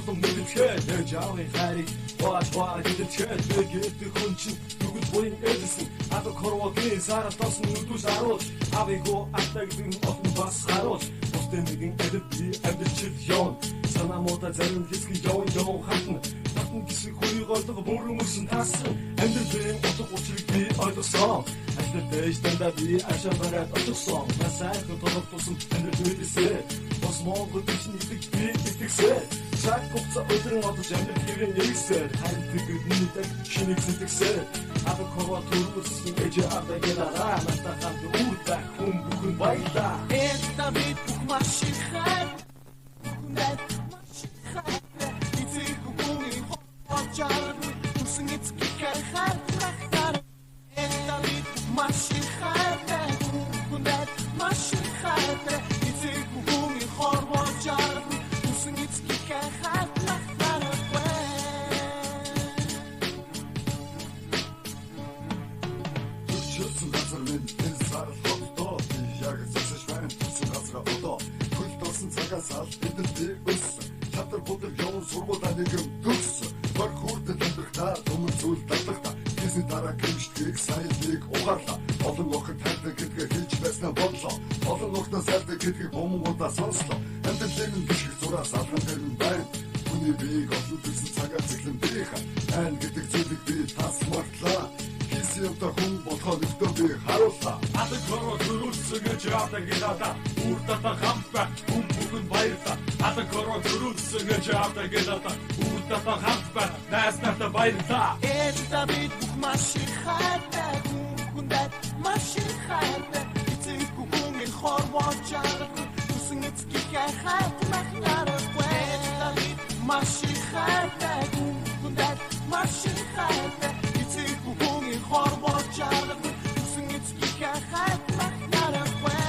улам мэдчээ нэж авын хайрыг бааж идэлчээ тэгээд хүн чинь бүгд бүрийн эзэн ата корвогийн сарал тосон нүдүс аруул авиго аттагдын отон бас харуул бусдын эдэв би амьдчил ён санамуута зарим хэсэг ён хатна гэсэн хүний голдог бүрэн мөсөн тасан амьдралын утга учирыг би ойлгосон ажил дэш дандаа би ашаа бараад очсон насайхан толгой тусан амьдралээсээ бас монгол бичний би итгэсээ цаг хугацаа өдрөн одож амьдралын нэгсээр харин тэгний дэг шинийг сэтгэсээ ата кого төрүүлсэн ээж авда гэраа натаа хамт үрдэ хүн бүхэн баяла это бит бүх машин хай бүхэн машин хай Jarbu, tusen it's kicker hard nakar. Etta bit machine hard, kundat machine hard. It's a boom in horror jarbu, tusen it's kicker hard nakar. Tusen газар минь сар фото, яг засашван туsen газар фото. Кул тосон цагаас ал эдэлтэй өс. Чатар бодол явсан сургуулаа нэгэн төгс. Баг хүртэл амьдрахтаа өмнө зүйл татлагтаа бизнес дараа гэмшдэг сайлыг угаарлаа олон охин тайлбар гэдгээ хийж байснаа бодлоо олон охиноо сайлдаг гэдгийг бомгуудаа сонслоо амьдралын гişг зураас алхан дээр нь байна хүний биеийг олон зүйлсэн цагаар циклэн бийха айн гэдэг зүйлийг би тас мартлаа хийсэнтэй хүн болохоо өгдөө би харууллаа ата короо төрүүлсэн гэж яадаг гэдэг үрдата хампа хүн бүхэн баярлаа ата короо төрүүлсэн гэж яадаг гэдэг Urtata hampa, näsnäftä vaihtaa. Että bit бүх машин хайртай, хүндэт машин хайртай. Эцэг бүхэн хорвоочаар, тусан эцгийнхээ хайтмах нарахгүй. Että bit машин хайртай, хүндэт машин хайртай. Эцэг бүхэн хорвоочаар, тусан эцгийнхээ хайтмах нарахгүй.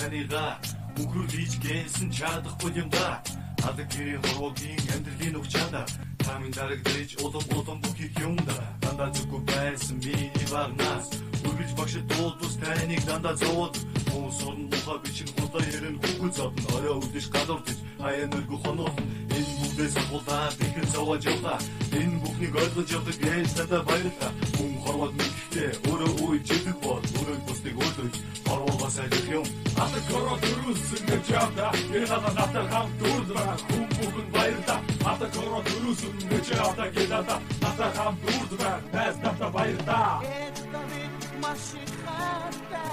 Танига мөхрөл хийж гэнсэн чадахгүй юм да. Адаг гэрийн хорвогийн амьдралын угчаанда тамин дарагдаж улам бүхий юм да. Дандаа зүггүй байсан миний варнаас үргэлж багш дуулдус таныг дандаа зовоод хүмүүс орн мухаа бичин худаа ярен хүүгэл зовн орой үдэш гадуурдаж хаяа нэргүй хоноод энэ бүдээс хулаа бихэр зовож явлаа. Энэ бүхнийг ойлгож явдаг гэж надад баярлалаа. Хүн хорвоод мэдхтэй өөрөө үе жидэг бол өөрөө бусдыг өөдөж хорвоогоос айдах юм. Ата короо төрүүлсэн гэж явда гэрээ натар хам дурдваа хүн бүхэн баярлаа. Ата короо төрүүлсэн гэж явда гэрээ натар хам дурдваа бас натар баярлаа. Это бит машин хайртай.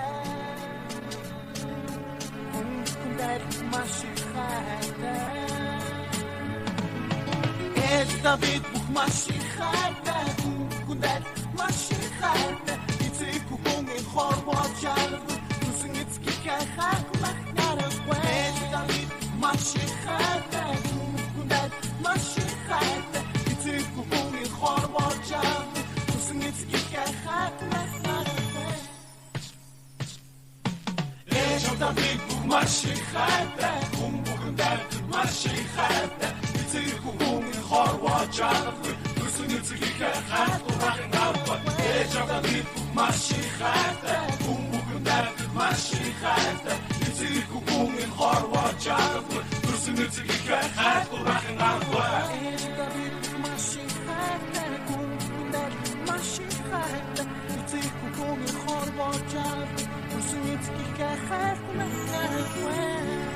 Хүндэт машин хайртай. Это бит бүх машин хайртай. Хүндэт машин хайртай. Эцэг бүхэн хорвоочаар It's kicker hard, not a way. Machine hard, that machine hard. It's a boom in horror job. It's kicker hard, not a way. It's a big machine hard, that machine hard. It's a boom in horror job. It's kicker hard, not a way. It's a big machine hard, Машин хайртай, эцэг хүн энэ хорвоо чарахгүй, төрсөн эцэгийнхээ хайртай бахан аргагүй. Это бит машин хайртай, хүндэт машин хайртай, эцэг хүн энэ хорвоо чарахгүй, төрсөн эцэгийнхээ хайртай бахан аргагүй.